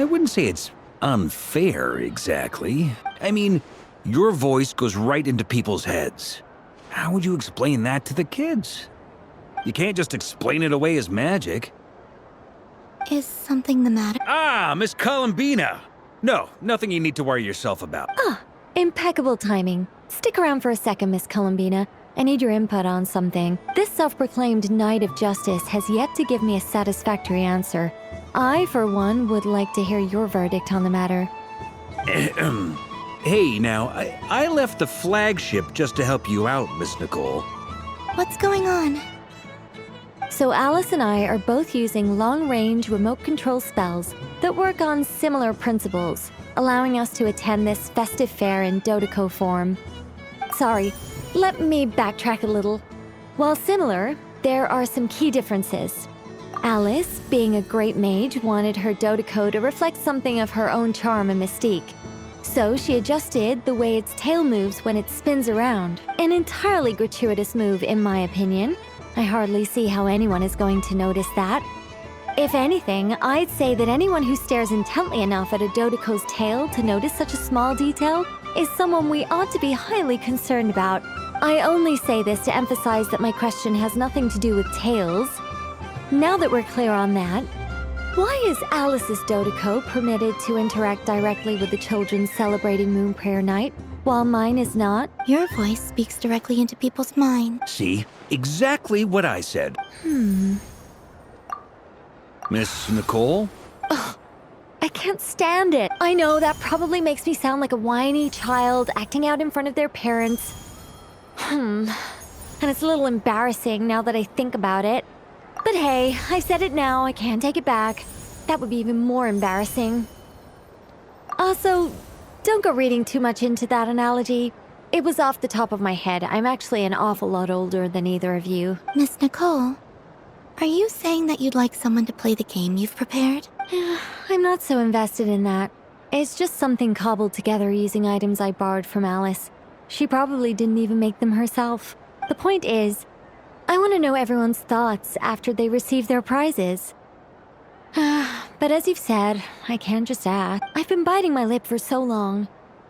I wouldn't say it's unfair, exactly. I mean, your voice goes right into people's heads. How would you explain that to the kids? You can't just explain it away as magic. Is something the matter? Ah, Miss Columbina! No, nothing you need to worry yourself about. Ah, impeccable timing. Stick around for a second, Miss Columbina. I need your input on something. This self-proclaimed Knight of Justice has yet to give me a satisfactory answer. I, for one, would like to hear your verdict on the matter. Hey, now, I left the flagship just to help you out, Miss Nicole. What's going on? So Alice and I are both using long-range remote control spells that work on similar principles, allowing us to attend this festive fair in Dodeco form. Sorry, let me backtrack a little. While similar, there are some key differences. Alice, being a great mage, wanted her Dodeco to reflect something of her own charm and mystique. So she adjusted the way its tail moves when it spins around. An entirely gratuitous move, in my opinion. I hardly see how anyone is going to notice that. If anything, I'd say that anyone who stares intently enough at a Dodeco's tail to notice such a small detail is someone we ought to be highly concerned about. I only say this to emphasize that my question has nothing to do with tails. Now that we're clear on that, why is Alice's Dodeco permitted to interact directly with the children celebrating Moon Prayer Night, while mine is not? Your voice speaks directly into people's minds. See? Exactly what I said. Miss Nicole? I can't stand it. I know that probably makes me sound like a whiny child acting out in front of their parents. And it's a little embarrassing now that I think about it. But hey, I've said it now, I can't take it back. That would be even more embarrassing. Also, don't go reading too much into that analogy. It was off the top of my head. I'm actually an awful lot older than either of you. Miss Nicole, are you saying that you'd like someone to play the game you've prepared? I'm not so invested in that. It's just something cobbled together using items I borrowed from Alice. She probably didn't even make them herself. The point is, I want to know everyone's thoughts after they receive their prizes. But as you've said, I can't just ask. I've been biting my lip for so long,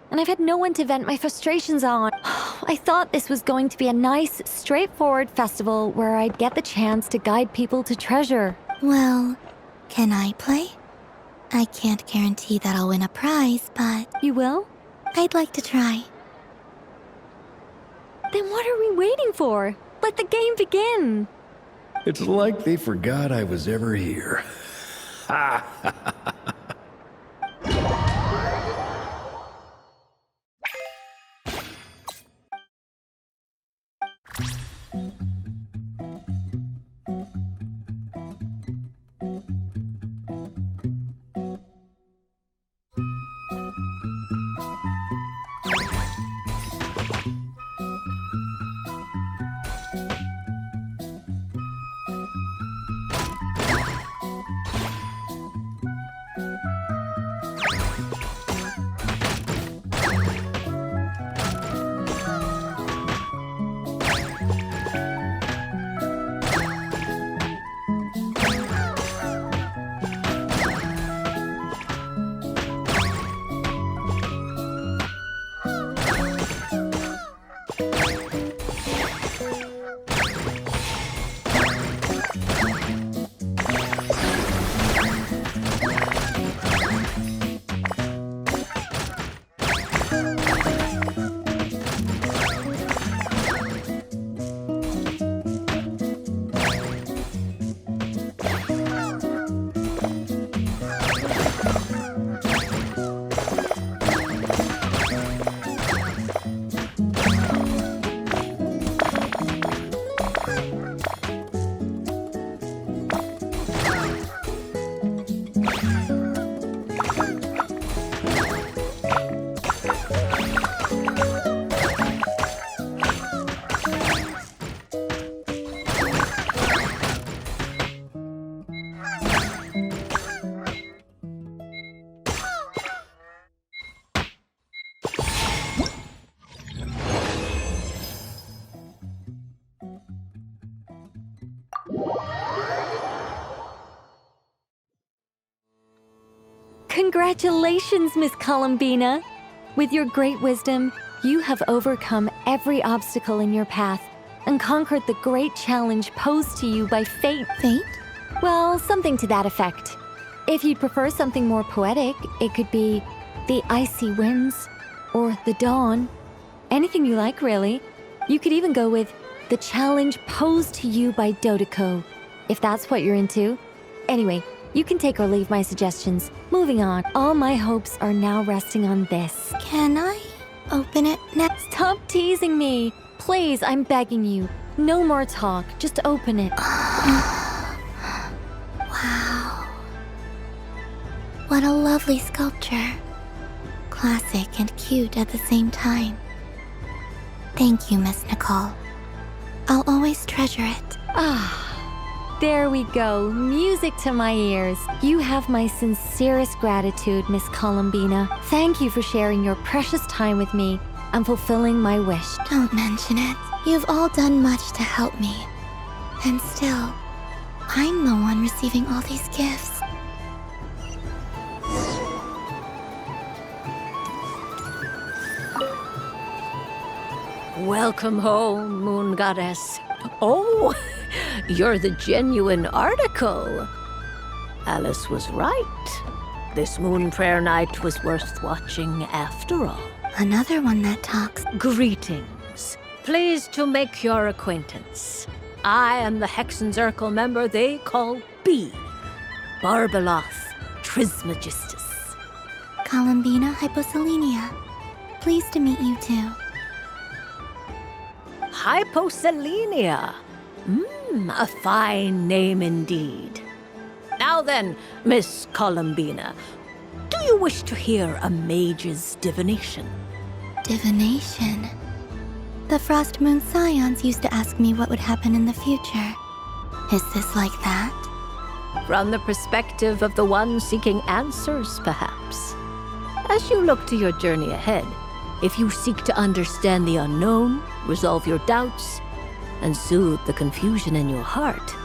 and I've had no one to vent my frustrations on. I thought this was going to be a nice, straightforward festival where I'd get the chance to guide people to treasure. Well, can I play? I can't guarantee that I'll win a prize, but You will? I'd like to try. Then what are we waiting for? Let the game begin! It's like they forgot I was ever here. Congratulations, Miss Columbina! With your great wisdom, you have overcome every obstacle in your path and conquered the great challenge posed to you by fate. Fate? Well, something to that effect. If you'd prefer something more poetic, it could be the icy winds or the dawn. Anything you like, really. You could even go with the challenge posed to you by Dodeko, if that's what you're into. Anyway, you can take or leave my suggestions. Moving on, all my hopes are now resting on this. Can I open it next? Stop teasing me! Please, I'm begging you. No more talk, just open it. Wow. What a lovely sculpture. Classic and cute at the same time. Thank you, Miss Nicole. I'll always treasure it. There we go. Music to my ears. You have my sincerest gratitude, Miss Columbina. Thank you for sharing your precious time with me and fulfilling my wish. Don't mention it. You've all done much to help me. And still, I'm the one receiving all these gifts. Welcome home, Moon Goddess. Oh, you're the genuine article. Alice was right. This moon prayer night was worth watching after all. Another one that talks. Greetings. Pleased to make your acquaintance. I am the Hexenzirkel member they call B. Barbeloth Trismegistus. Columbina Hyposelenia. Pleased to meet you too. Hyposelenia. A fine name indeed. Now then, Miss Columbina, do you wish to hear a mage's divination? Divination. The Frost Moon Scions used to ask me what would happen in the future. Is this like that? From the perspective of the one seeking answers, perhaps. As you look to your journey ahead, if you seek to understand the unknown, resolve your doubts, and soothe the confusion in your heart,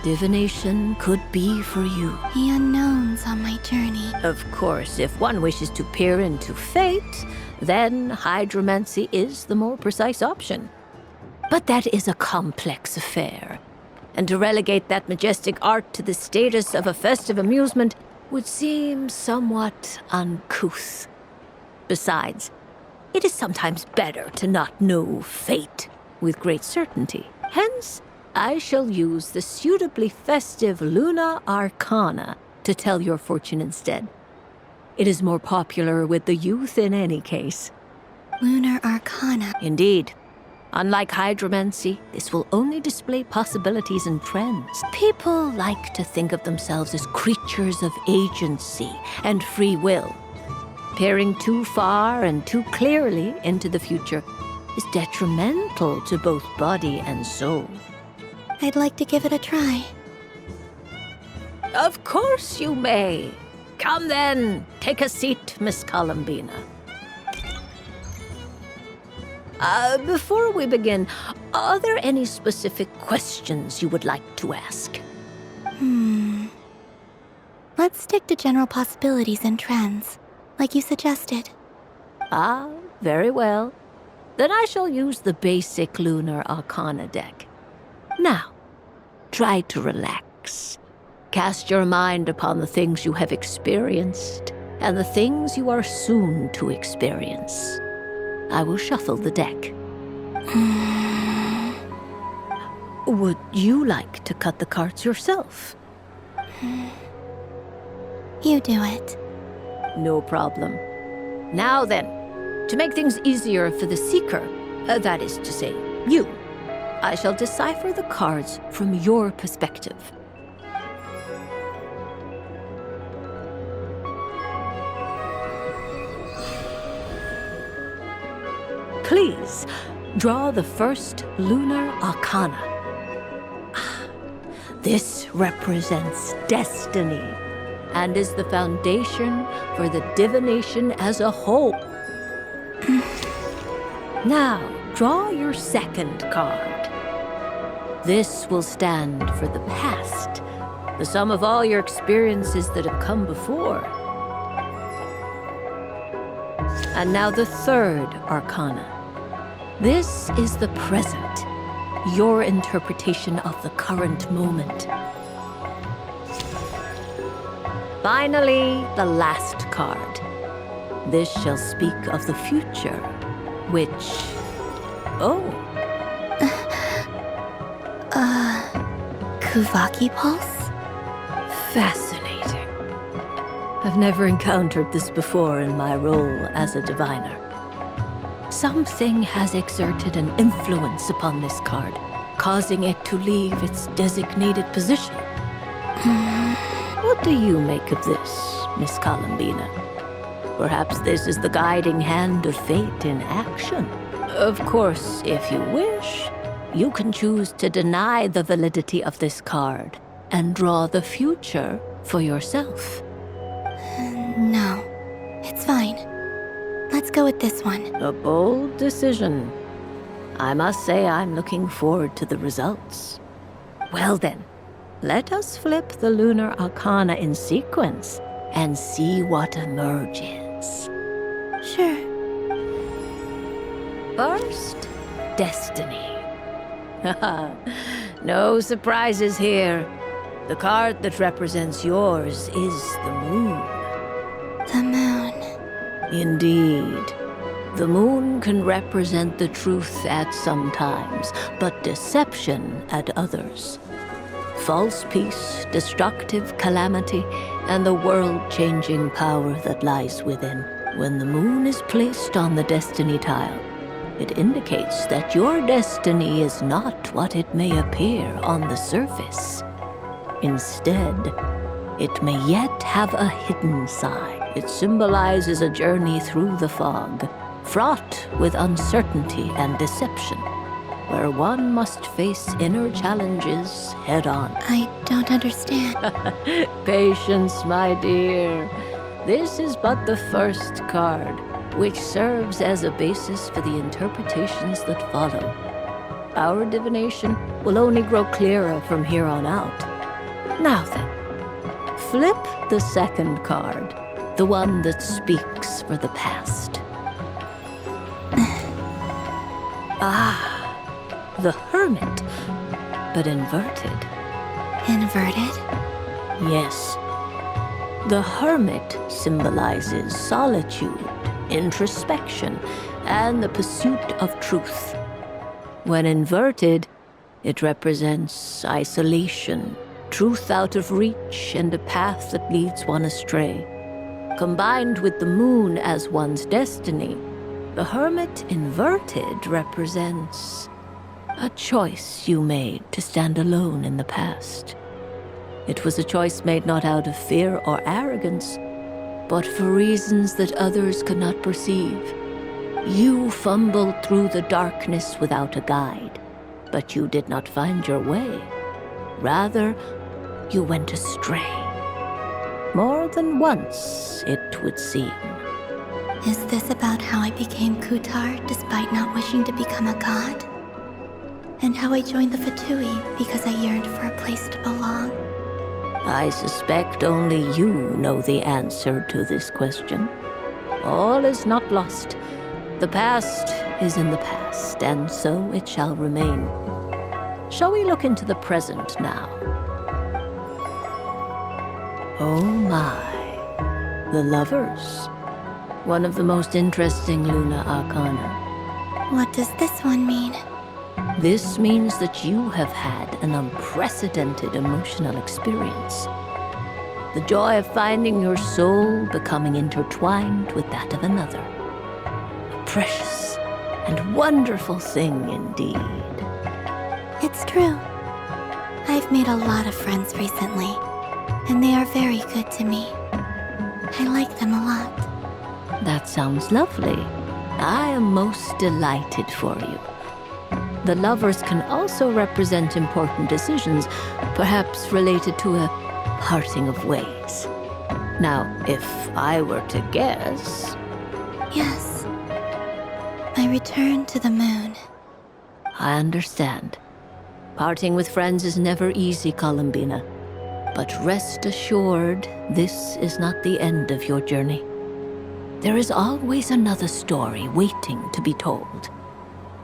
divination could be for you. The unknowns on my journey. Of course, if one wishes to peer into fate, then hydromancy is the more precise option. But that is a complex affair, and to relegate that majestic art to the status of a festive amusement would seem somewhat uncouth. Besides, it is sometimes better to not know fate with great certainty. Hence, I shall use the suitably festive Luna Arcana to tell your fortune instead. It is more popular with the youth in any case. Lunar Arcana. Indeed. Unlike hydromancy, this will only display possibilities and trends. People like to think of themselves as creatures of agency and free will. Peering too far and too clearly into the future is detrimental to both body and soul. I'd like to give it a try. Of course you may. Come then, take a seat, Miss Columbina. Before we begin, are there any specific questions you would like to ask? Let's stick to general possibilities and trends, like you suggested. Ah, very well. Then I shall use the basic Lunar Arcana deck. Now, try to relax. Cast your mind upon the things you have experienced and the things you are soon to experience. I will shuffle the deck. Would you like to cut the cards yourself? You do it. No problem. Now then, to make things easier for the seeker, that is to say, you, I shall decipher the cards from your perspective. Please, draw the first Lunar Arcana. This represents destiny and is the foundation for the divination as a whole. Now, draw your second card. This will stand for the past, the sum of all your experiences that have come before. And now the third arcana. This is the present, your interpretation of the current moment. Finally, the last card. This shall speak of the future, which... Oh, Kuvaki Pulse? fascinating. I've never encountered this before in my role as a diviner. Something has exerted an influence upon this card, causing it to leave its designated position. What do you make of this, Miss Columbina? Perhaps this is the guiding hand of fate in action. Of course, if you wish, you can choose to deny the validity of this card and draw the future for yourself. No, it's fine. Let's go with this one. A bold decision. I must say I'm looking forward to the results. Well then, let us flip the lunar arcana in sequence and see what emerges. Sure. First, destiny. No surprises here. The card that represents yours is the moon. The moon. Indeed. The moon can represent the truth at some times, but deception at others. False peace, destructive calamity, and the world-changing power that lies within. When the moon is placed on the destiny tile, it indicates that your destiny is not what it may appear on the surface. Instead, it may yet have a hidden side. It symbolizes a journey through the fog, fraught with uncertainty and deception, where one must face inner challenges head-on. I don't understand. Patience, my dear. This is but the first card, which serves as a basis for the interpretations that follow. Our divination will only grow clearer from here on out. Now then, flip the second card, the one that speaks for the past. The Hermit, but inverted. Inverted? Yes. The Hermit symbolizes solitude, introspection, and the pursuit of truth. When inverted, it represents isolation, truth out of reach, and a path that leads one astray. Combined with the moon as one's destiny, the Hermit inverted represents a choice you made to stand alone in the past. It was a choice made not out of fear or arrogance, but for reasons that others could not perceive. You fumbled through the darkness without a guide, but you did not find your way. Rather, you went astray. More than once, it would seem. Is this about how I became Kutar despite not wishing to become a god? And how I joined the Fatui because I yearned for a place to belong? I suspect only you know the answer to this question. All is not lost. The past is in the past, and so it shall remain. Shall we look into the present now? Oh my, the Lovers. One of the most interesting Luna Arcana. What does this one mean? This means that you have had an unprecedented emotional experience. The joy of finding your soul becoming intertwined with that of another. A precious and wonderful thing indeed. It's true. I've made a lot of friends recently, and they are very good to me. I like them a lot. That sounds lovely. I am most delighted for you. The Lovers can also represent important decisions, perhaps related to a parting of ways. Now, if I were to guess... Yes. My return to the moon. I understand. Parting with friends is never easy, Columbina. But rest assured, this is not the end of your journey. there is always another story waiting to be told.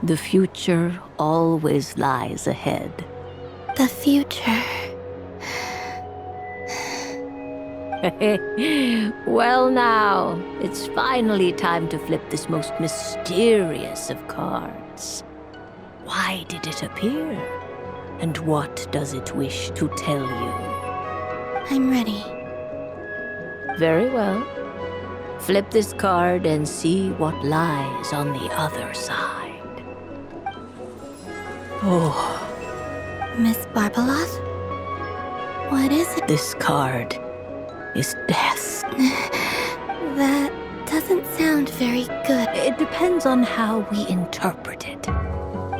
The future always lies ahead. The future. Well now, it's finally time to flip this most mysterious of cards. Why did it appear? And what does it wish to tell you? I'm ready. Very well. Flip this card and see what lies on the other side. Oh, Miss Barbeloth? What is it? this card is death. That doesn't sound very good. It depends on how we interpret it.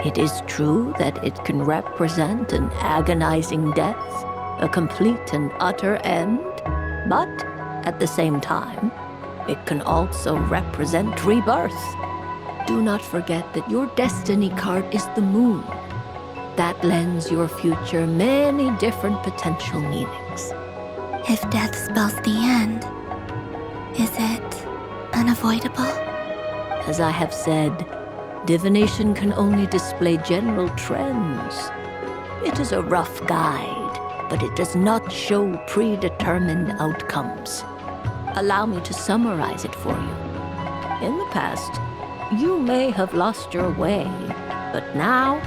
It is true that it can represent an agonizing death, a complete and utter end, but at the same time, it can also represent rebirth. Do not forget that your destiny card is the moon. That lends your future many different potential meanings. If death spells the end, is it unavoidable? As I have said, divination can only display general trends. It is a rough guide, but it does not show predetermined outcomes. Allow me to summarize it for you. In the past, you may have lost your way, but now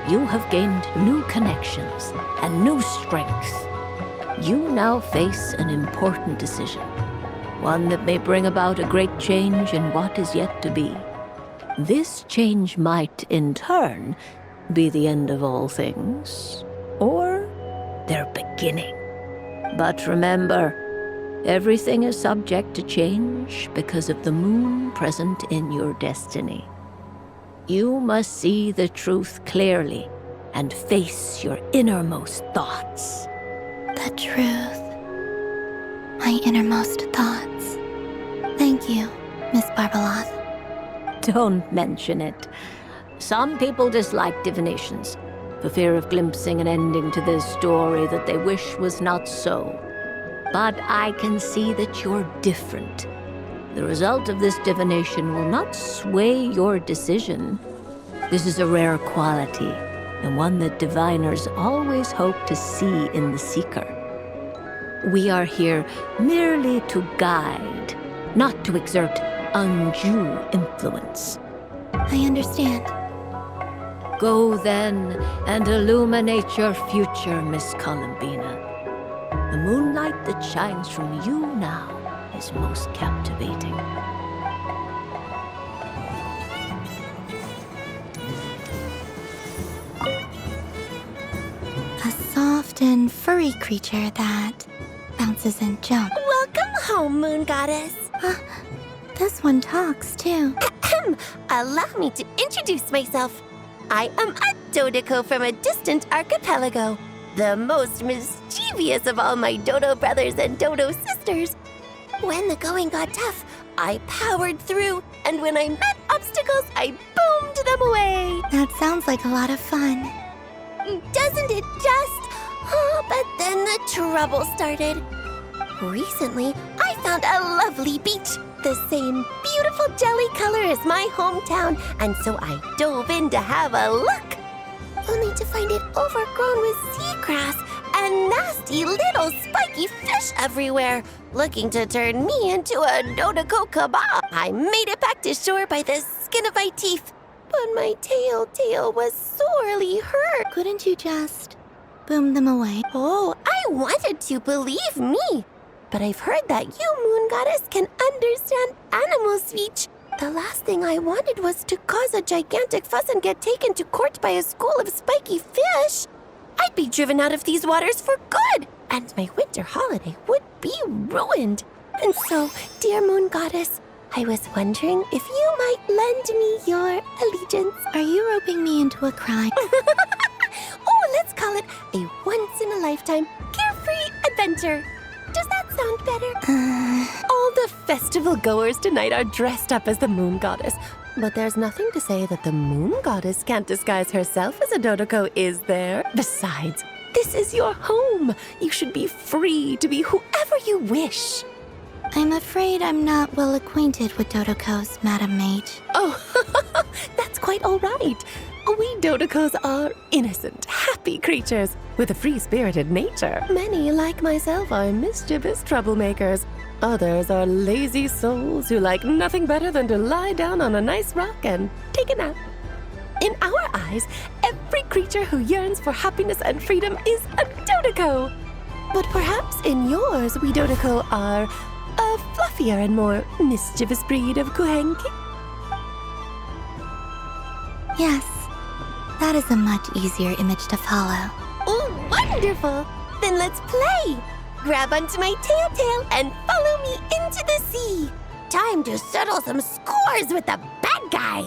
you have gained new connections and new strength. You now face an important decision, one that may bring about a great change in what is yet to be. This change might, in turn, be the end of all things, or their beginning. But remember, everything is subject to change because of the moon present in your destiny. You must see the truth clearly and face your innermost thoughts. The truth. My innermost thoughts. Thank you, Miss Barbeloth. Don't mention it. Some people dislike divinations for fear of glimpsing an ending to their story that they wish was not so. But I can see that you're different. The result of this divination will not sway your decision. This is a rare quality, and one that diviners always hope to see in the seeker. We are here merely to guide, not to exert undue influence. I understand. Go then and illuminate your future, Miss Columbina. The moonlight that shines from you now is most captivating. A soft and furry creature that bounces and jumps. Welcome home, Moon Goddess. This one talks, too. Allow me to introduce myself. I am a Dodoco from a distant archipelago, the most mischievous of all my Dodo brothers and Dodo sisters. When the going got tough, I powered through, and when I met obstacles, I boomed them away. That sounds like a lot of fun. Doesn't it just? Oh, but then the trouble started. Recently, I found a lovely beach, the same beautiful jelly color as my hometown, and so I dove in to have a look, only to find it overgrown with seagrass and nasty little spiky fish everywhere, looking to turn me into a Dodoco kebab. I made it back to shore by the skin of my teeth, but my tail was sorely hurt. Couldn't you just boom them away? Oh, I wanted to, believe me. But I've heard that you, Moon Goddess, can understand animal speech. The last thing I wanted was to cause a gigantic fuss and get taken to court by a school of spiky fish. I'd be driven out of these waters for good, and my winter holiday would be ruined. And so, dear Moon Goddess, I was wondering if you might lend me your allegiance. Are you roping me into a crime? Oh, let's call it a once-in-a-lifetime carefree adventure. Does that sound better? All the festival goers tonight are dressed up as the Moon Goddess. But there's nothing to say that the Moon Goddess can't disguise herself as a Dodoco, is there? Besides, this is your home. You should be free to be whoever you wish. I'm afraid I'm not well acquainted with Dodokos, Madam Mage. Oh, that's quite all right. We Dodokos are innocent, happy creatures with a free-spirited nature. Many, like myself, are mischievous troublemakers. Others are lazy souls who like nothing better than to lie down on a nice rock and take a nap. In our eyes, every creature who yearns for happiness and freedom is a Dodoko. But perhaps in yours, we Dodoko are a fluffier and more mischievous breed of Kuhenki. Yes, that is a much easier image to follow. Oh, wonderful! Then let's play! Grab onto my tail and follow me into the sea! Time to settle some scores with the bad guy!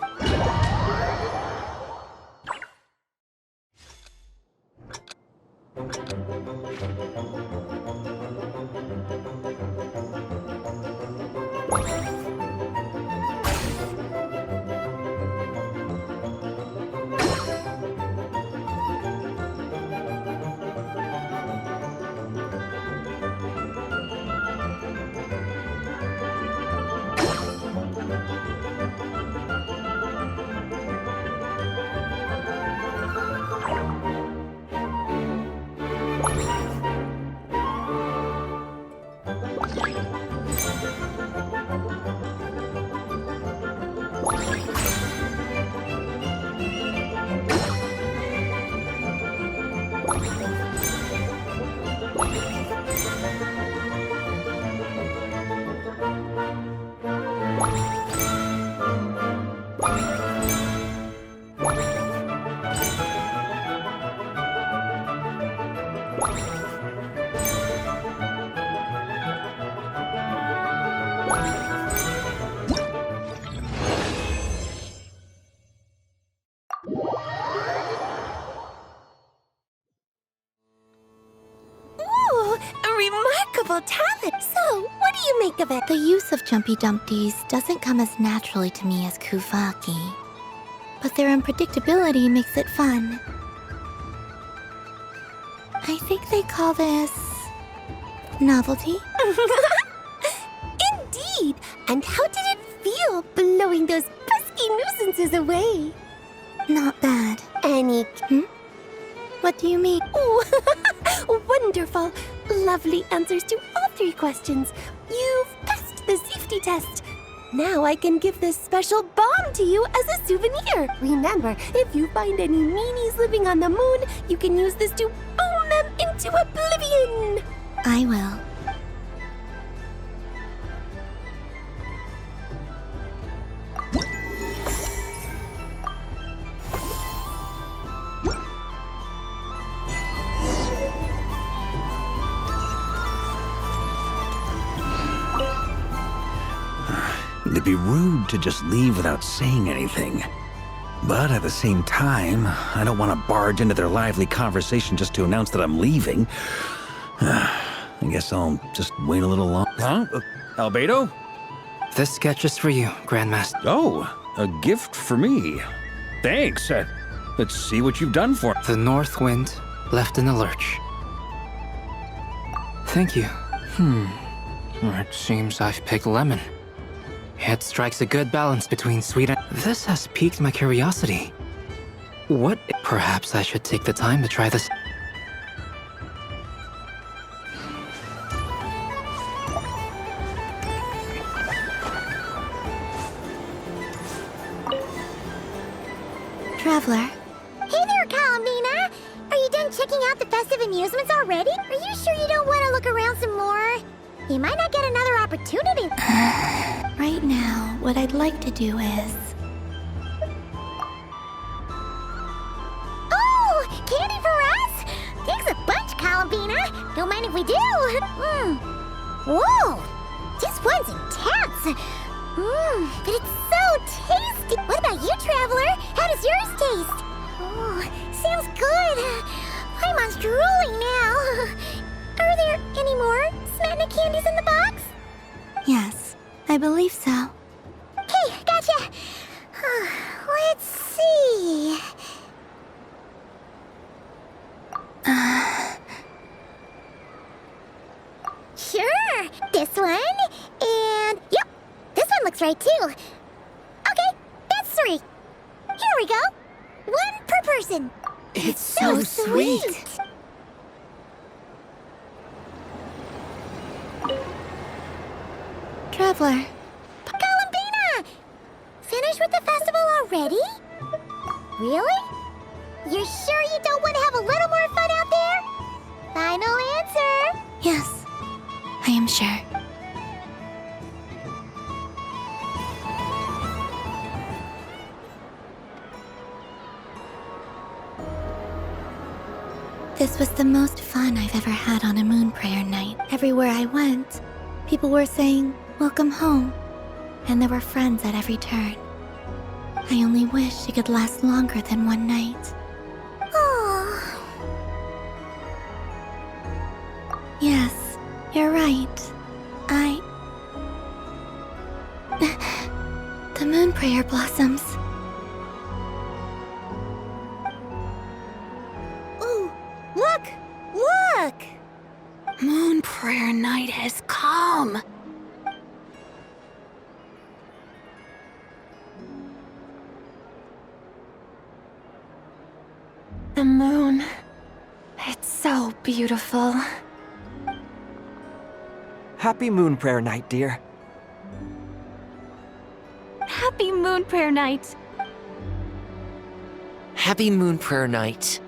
Remarkable talent! So, what do you make of it? The use of Jumpy Dumpties doesn't come as naturally to me as Kuvaki, but their unpredictability makes it fun. I think they call this novelty. Indeed! And how did it feel blowing those pesky nuisances away? Not bad. Any... What do you mean? Oh, wonderful! Lovely answers to all 3 questions. You've passed the safety test. Now I can give this special bomb to you as a souvenir. Remember, if you find any meanies living on the moon, you can use this to boom them into oblivion. I will. It'd be rude to just leave without saying anything. But at the same time, I don't want to barge into their lively conversation just to announce that I'm leaving. I guess I'll just wait a little long. Huh? Albedo? This sketch is for you, Grandmaster. Oh, a gift for me. Thanks. Let's see what you've done for me. The North Wind left in a lurch. Thank you. It seems I've picked lemon. It strikes a good balance between sweet and... This has piqued my curiosity. What? Perhaps I should take the time to try this. Traveler. Hey there, Calamina! Are you done checking out the festive amusements already? Are you sure you don't want to look around some more? You might not get another opportunity. Right now, what I'd like to do is... Oh! Candy for us? Thanks a bunch, Calamina. Don't mind if we do. Whoa! This one's intense. But it's so tasty. What about you, Traveler? How does yours taste? Oh, sounds good. I'm drooling now. Are there any more Smatna candies in the box? Yes, I believe so. Okay, gotcha. Let's see. Sure. This one try 2. Okay, that's 3. Here we go. 1 per person. It's so sweet. Traveler, Columbina! Finished with the festival already? Really? You're sure you don't want to have a little more fun out there? Final answer. yes, I am sure. This was the most fun I've ever had on a moon prayer night. Everywhere I went, people were saying, "Welcome home," and there were friends at every turn. I only wish it could last longer than one night. Oh, Yes, you're right. The moon prayer blossoms. Ooh, look! Look! Moon prayer night has come. The moon. It's so beautiful. Happy Moon Prayer Night, dear. Happy Moon Prayer Night! Happy Moon Prayer Night.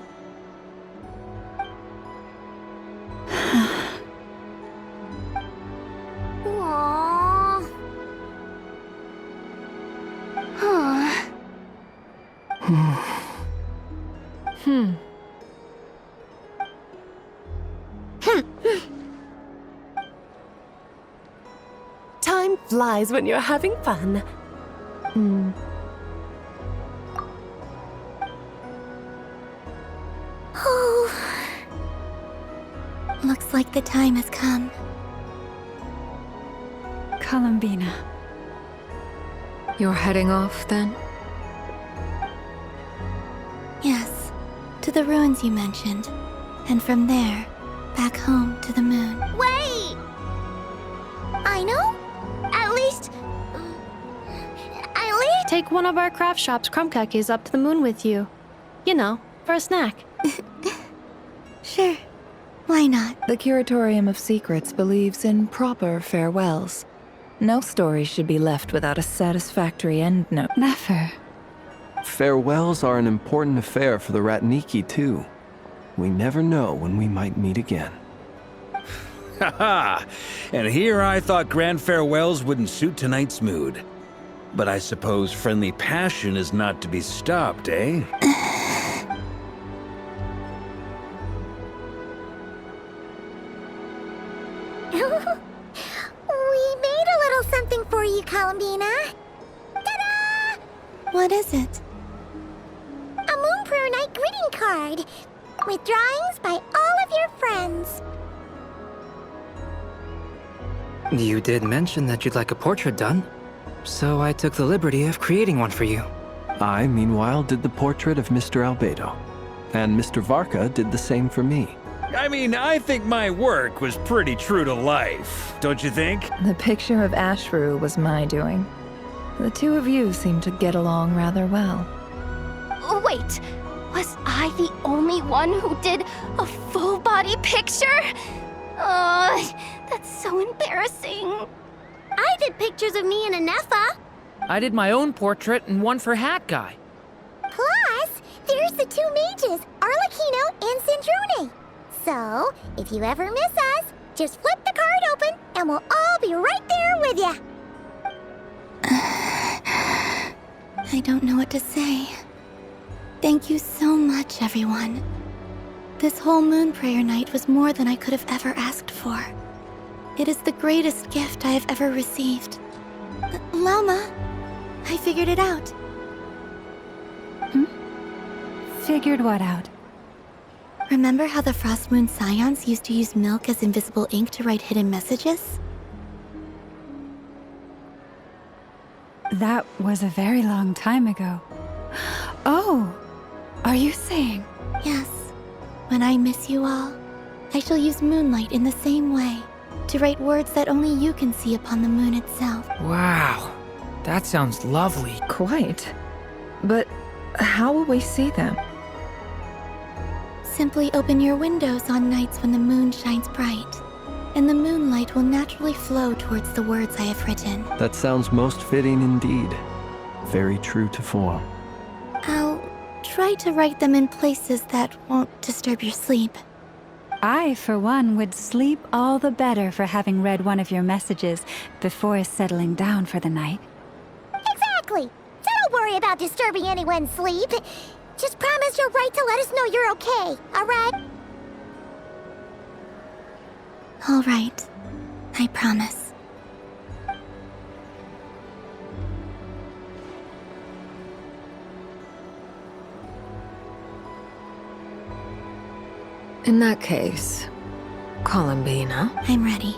aww. Time flies when you're having fun. Oh. Looks like the time has come. Columbina. You're heading off then? Yes, to the ruins you mentioned. And from there, back home to the moon. Wait! I know? At least... Take one of our craft shop's crumb cookies up to the moon with you. You know, for a snack. Sure, why not? The Curatorium of Secrets believes in proper farewells. No story should be left without a satisfactory end note. Never. Farewells are an important affair for the Ratniki, too. We never know when we might meet again. Haha! And here I thought grand farewells wouldn't suit tonight's mood. But I suppose friendly passion is not to be stopped, eh? We made a little something for you, Columbina. Ta-da! What is it? A Moon Prayer Night greeting card with drawings by all of your friends. You did mention that you'd like a portrait done, so I took the liberty of creating one for you. I, meanwhile, did the portrait of Mr. Albedo. And Mr. Varka did the same for me. I mean, I think my work was pretty true to life, don't you think? The picture of Ashru was my doing. The two of you seem to get along rather well. Wait, was I the only one who did a full body picture? That's so embarrassing. I did pictures of me and Anefa. I did my own portrait and one for Hat Guy. Plus, there's the two mages, Arlecchino and Sandrone. So, if you ever miss us, just flip the card open and we'll all be right there with you. I don't know what to say. Thank you so much, everyone. This whole moon prayer night was more than I could have ever asked for. It is the greatest gift I have ever received. Lama, I figured it out. Figured what out? Remember how the Frost Moon Scions used to use milk as invisible ink to write hidden messages? That was a very long time ago. Oh, are you saying? Yes. When I miss you all, I shall use moonlight in the same way, to write words that only you can see upon the moon itself. Wow. That sounds lovely. Quite. But how will we see them? Simply open your windows on nights when the moon shines bright, and the moonlight will naturally flow towards the words I have written. That sounds most fitting indeed. Very true to form. I'll try to write them in places that won't disturb your sleep. I, for one, would sleep all the better for having read one of your messages before settling down for the night. Exactly! So don't worry about disturbing anyone's sleep. Just promise you'll write to let us know you're okay, alright? All right. I promise. In that case, Columbina. I'm ready.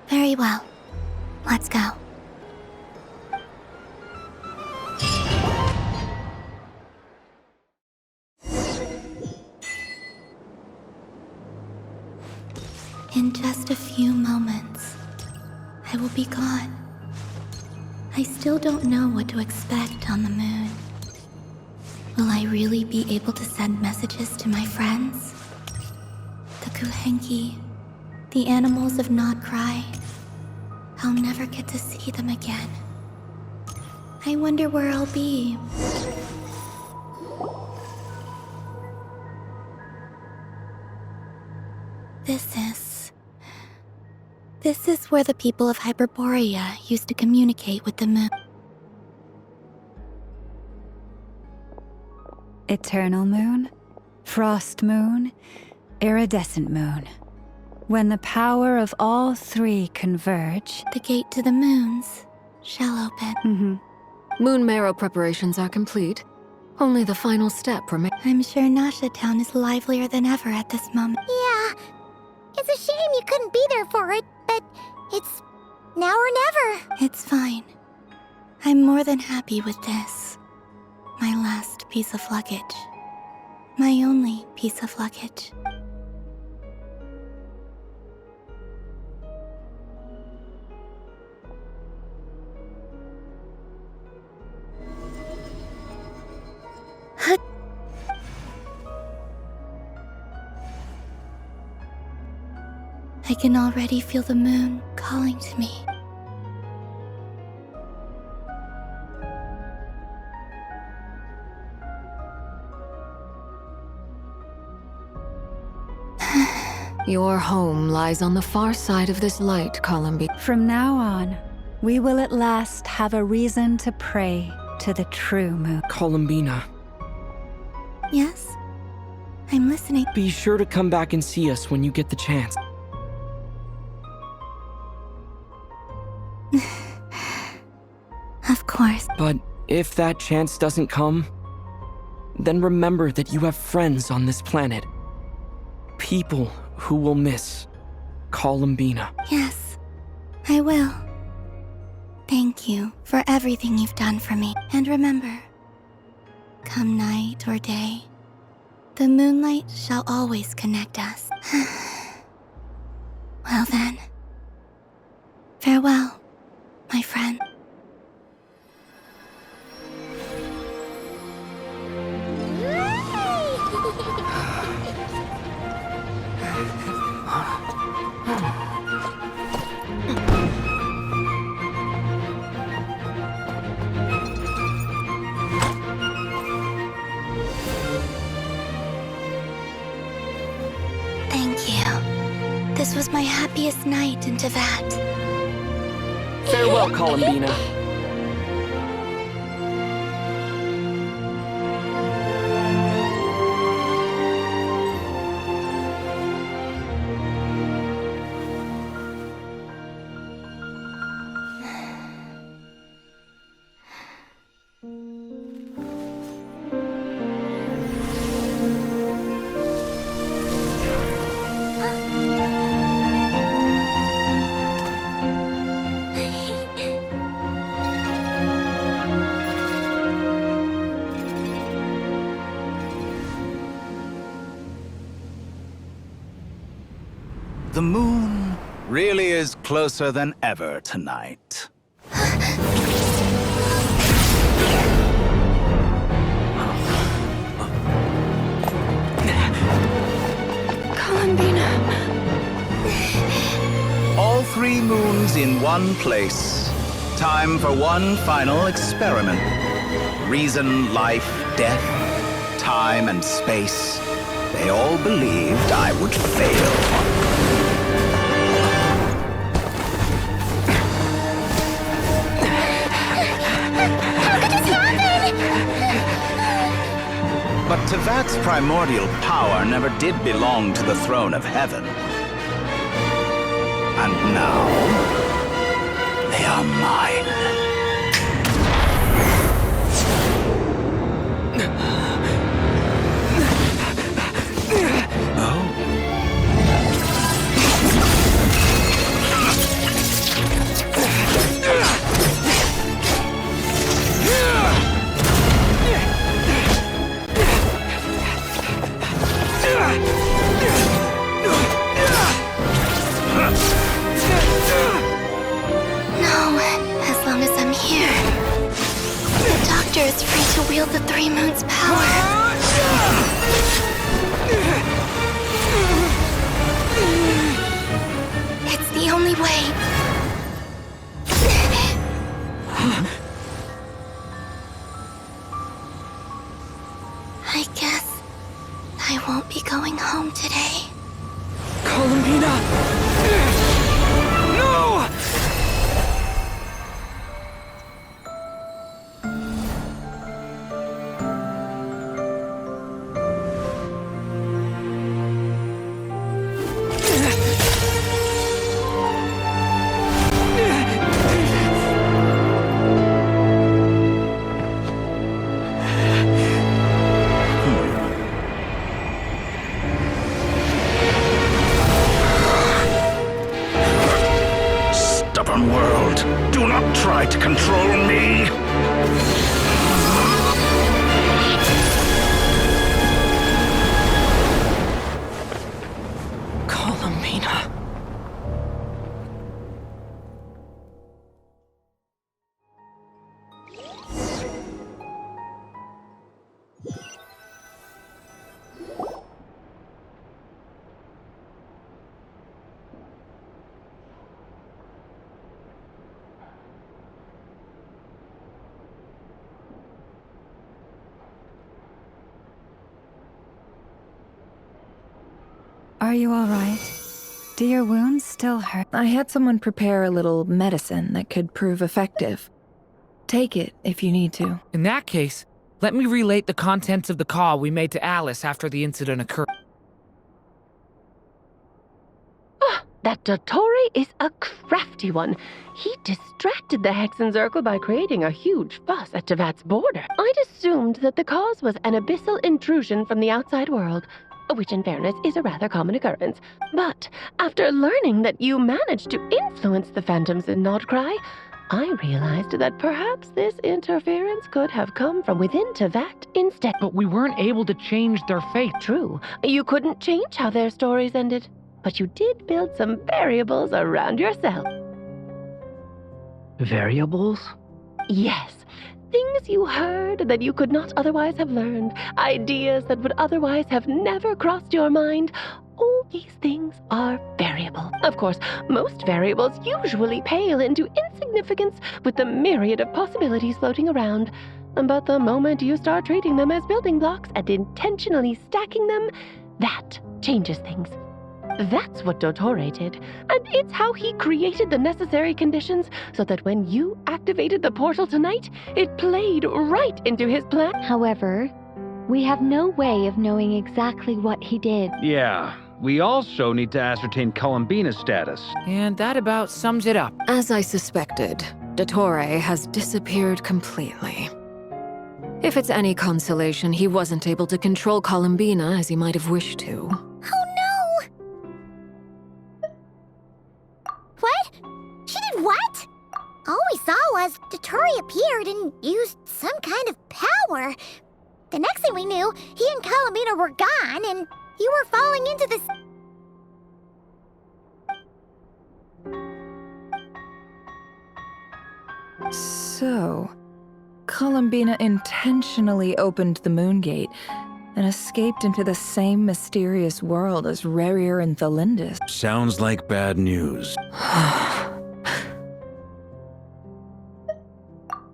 Very well. Let's go. In just a few moments, I will be gone. I still don't know what to expect on the moon. Will I really be able to send messages to my friends? The Kuhenki, the animals of Nod Cry. I'll never get to see them again. I wonder where I'll be. This is where the people of Hyperborea used to communicate with the moon. Eternal moon, frost moon, iridescent moon. When the power of all three converge, the gate to the moons shall open. Moon marrow preparations are complete. Only the final step remains. I'm sure Nasha Town is livelier than ever at this moment. Yeah. It's a shame you couldn't be there for it, but it's now or never. It's fine. I'm more than happy with this. My last piece of luggage. My only piece of luggage. I can already feel the moon calling to me. Your home lies on the far side of this light, Columbina. From now on, we will at last have a reason to pray to the true moon. Columbina. Yes? I'm listening. Be sure to come back and see us when you get the chance. Of course. But if that chance doesn't come, then remember that you have friends on this planet. People who will miss Columbina. Yes, I will. Thank you for everything you've done for me. And remember, come night or day, the moonlight shall always connect us. Well then, farewell, my friend. Thank you. This was my happiest night in Teyvat. Farewell, Columbina. The moon really is closer than ever tonight. Columbina. All 3 moons in one place. Time for one final experiment. Reason, life, death, time, and space. They all believed I would fail. How could this happen? But Tevat's primordial power never did belong to the throne of heaven. And now, they are mine. Is free to wield the 3 moons' power. It's the only way. I guess I won't be going home today. Columbina! No! World, do not try to control me! Columbina. Are you all right? Do your wounds still hurt? I had someone prepare a little medicine that could prove effective. Take it if you need to. In that case, let me relate the contents of the call we made to Alice after the incident occurred. That Dottore is a crafty one. He distracted the Hexenzirkel by creating a huge fuss at Tevat's border. I'd assumed that the cause was an abyssal intrusion from the outside world, which in fairness is a rather common occurrence. But after learning that you managed to influence the phantoms in Nodcry, I realized that perhaps this interference could have come from within Tevat instead. But we weren't able to change their fate. True. You couldn't change how their stories ended. But you did build some variables around yourself. Variables? Yes. Things you heard that you could not otherwise have learned. Ideas that would otherwise have never crossed your mind. All these things are variable. Of course, most variables usually pale into insignificance with the myriad of possibilities floating around. But the moment you start treating them as building blocks and intentionally stacking them, that changes things. That's what Dottore did, and it's how he created the necessary conditions so that when you activated the portal tonight, it played right into his plan. However, we have no way of knowing exactly what he did. Yeah, we also need to ascertain Columbina's status. And that about sums it up. As I suspected, Dottore has disappeared completely. If it's any consolation, he wasn't able to control Columbina as he might have wished to. What? All we saw was Dottore appeared and used some kind of power. The next thing we knew, he and Columbina were gone, and you were falling into this... So, Columbina intentionally opened the Moon Gate and escaped into the same mysterious world as Rerir and Thalindis. Sounds like bad news.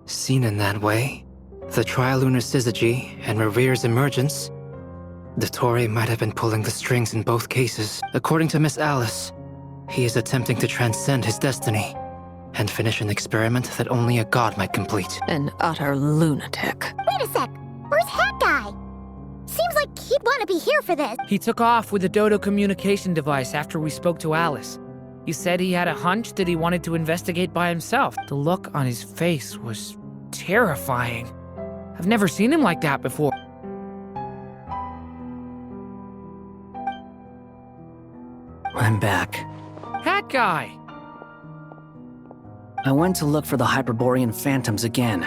Seen in that way, the Trilunar Syzygy and Rerir's emergence, Dottore might have been pulling the strings in both cases. According to Miss Alice, he is attempting to transcend his destiny and finish an experiment that only a god might complete. An utter lunatic. Wait a sec. Where's Hat Guy? Seems like he'd want to be here for this. He took off with the Dodo communication device after we spoke to Alice. He said he had a hunch that he wanted to investigate by himself. The look on his face was terrifying. I've never seen him like that before. I'm back. Hat Guy! I went to look for the Hyperborean phantoms again.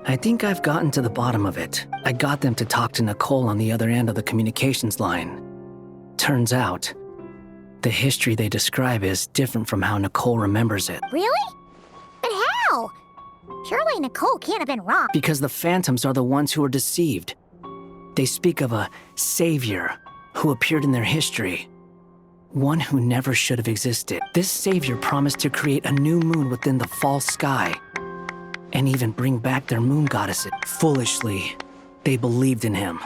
I think I've gotten to the bottom of it. I got them to talk to Nicole on the other end of the communications line. Turns out, the history they describe is different from how Nicole remembers it. Really? But how? Surely Nicole can't have been wrong. Because the phantoms are the ones who are deceived. They speak of a savior who appeared in their history. One who never should have existed. This savior promised to create a new moon within the false sky, and even bring back their moon goddesses. Foolishly, they believed in him,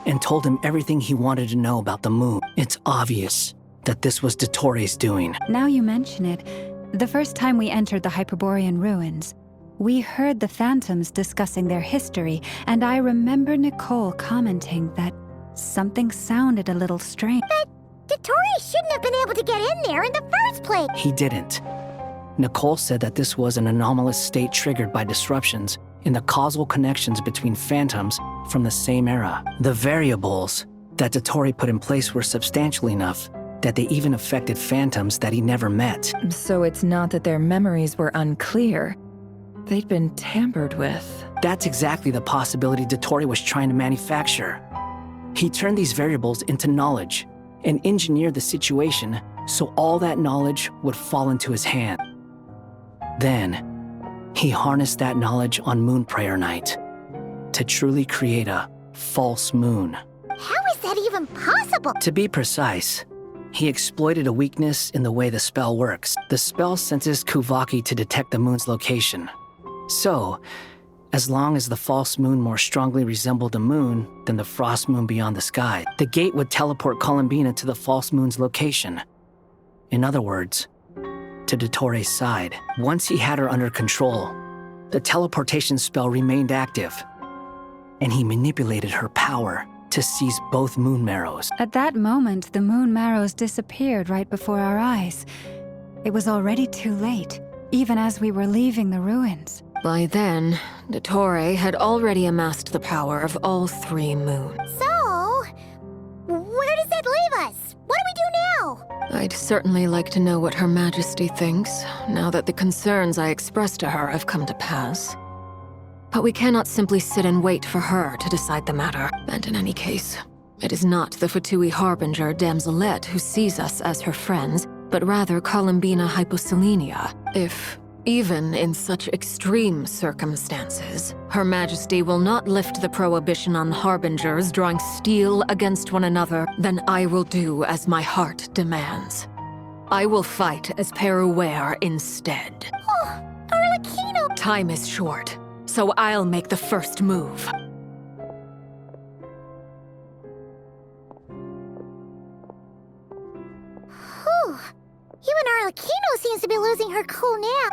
and told him everything he wanted to know about the moon. It's obvious that this was Dottore's doing. Now you mention it, the first time we entered the Hyperborean ruins, we heard the phantoms discussing their history, and I remember Nicole commenting that something sounded a little strange. But Dottore shouldn't have been able to get in there in the first place. He didn't. Nicole said that this was an anomalous state triggered by disruptions in the causal connections between phantoms from the same era. The variables that Dottore put in place were substantial enough that they even affected phantoms that he never met. So it's not that their memories were unclear. They'd been tampered with. That's exactly the possibility Dottore was trying to manufacture. He turned these variables into knowledge and engineered the situation so all that knowledge would fall into his hand. Then, he harnessed that knowledge on Moon Prayer Night to truly create a false moon. How is that even possible? To be precise, he exploited a weakness in the way the spell works. The spell senses Kuvaki to detect the moon's location. So, as long as the false moon more strongly resembled the moon than the frost moon beyond the sky, the gate would teleport Columbina to the false moon's location. In other words, to Dottore's side. Once he had her under control, the teleportation spell remained active, and he manipulated her power to seize both moon marrows. At that moment, the moon marrows disappeared right before our eyes. It was already too late, even as we were leaving the ruins. By then, Dottore had already amassed the power of all three moons. So, where does that leave us? What do we do now? I'd certainly like to know what Her Majesty thinks, now that the concerns I expressed to her have come to pass. But we cannot simply sit and wait for her to decide the matter. And in any case, it is not the Fatui Harbinger Damselette who sees us as her friends, but rather Columbina Hyposelenia. If, even in such extreme circumstances, Her Majesty will not lift the prohibition on Harbingers drawing steel against one another, then I will do as my heart demands. I will fight as Peruware instead. Oh, Arlecchino! Time is short, so I'll make the first move. Whew. Even Arlecchino seems to be losing her cool now.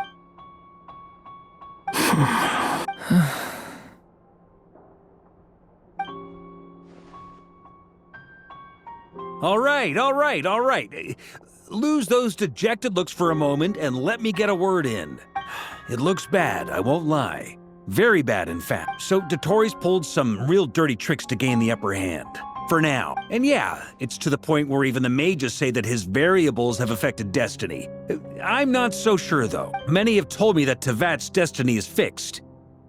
All right. Lose those dejected looks for a moment and let me get a word in. It looks bad, I won't lie. Very bad, in fact. So Dottore's pulled some real dirty tricks to gain the upper hand. For now. And yeah, it's to the point where even the mages say that his variables have affected destiny. I'm not so sure, though. Many have told me that Tevat's destiny is fixed.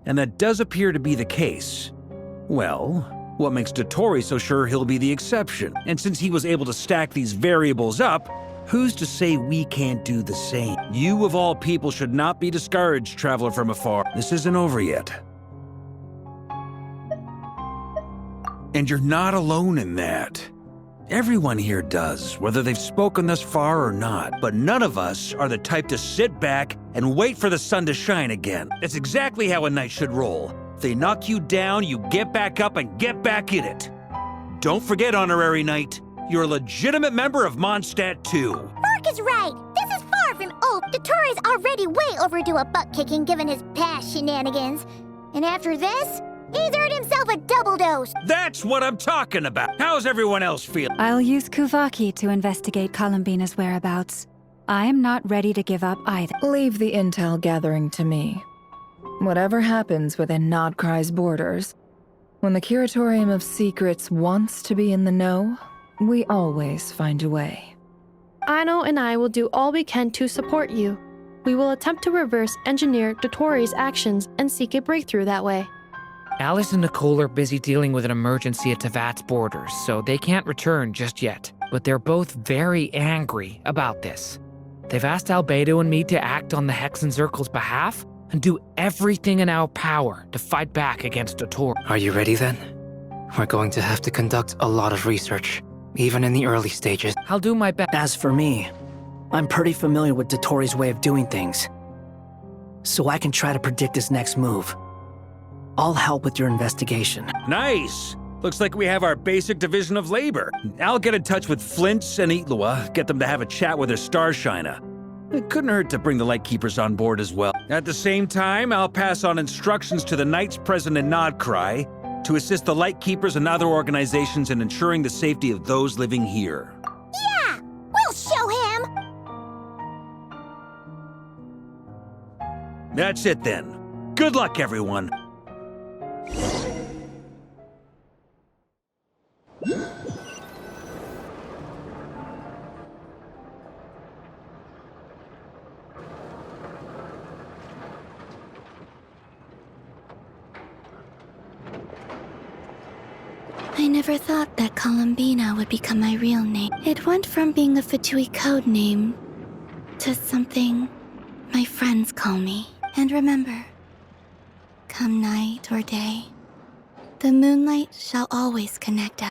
And that does appear to be the case. Well, what makes Dottore so sure he'll be the exception? And since he was able to stack these variables up, Who's to say we can't do the same? You, of all people, should not be discouraged, traveler from afar. This isn't over yet. And you're not alone in that. Everyone here does, whether they've spoken thus far or not. But none of us are the type to sit back and wait for the sun to shine again. That's exactly how a knight should roll. If they knock you down, you get back up and get back in it. Don't forget, Honorary Knight, you're a legitimate member of Mondstadt too. Mark is right. This is far from old. Dottoro's already way overdue a butt-kicking given his past shenanigans. And after this, he's earned himself a double dose. That's what I'm talking about. How's everyone else feel? I'll use Kuvaki to investigate Columbina's whereabouts. I am not ready to give up either. Leave the intel gathering to me. Whatever happens within Nodcry's borders, when the Curatorium of Secrets wants to be in the know, we always find a way. Aino and I will do all we can to support you. We will attempt to reverse engineer Dotori's actions and seek a breakthrough that way. Alice and Nicole are busy dealing with an emergency at Tevat's borders, so they can't return just yet. But they're both very angry about this. They've asked Albedo and me to act on the Hexen Circle's behalf and do everything in our power to fight back against Dottori. Are you ready then? We're going to have to conduct a lot of research, even in the early stages. I'll do my best. As for me, I'm pretty familiar with Dottori's way of doing things, so I can try to predict his next move. I'll help with your investigation. Nice! Looks like we have our basic division of labor. I'll get in touch with Flints and Itlua, get them to have a chat with their Starshiner. It couldn't hurt to bring the Lightkeepers on board as well. At the same time, I'll pass on instructions to the Knights present in Nodcry to assist the Lightkeepers and other organizations in ensuring the safety of those living here. Yeah! We'll show him! That's it then. Good luck, everyone. I never thought that Columbina would become my real name. It went from being a Fatui code name to something my friends call me. And remember, come night or day, the moonlight shall always connect us.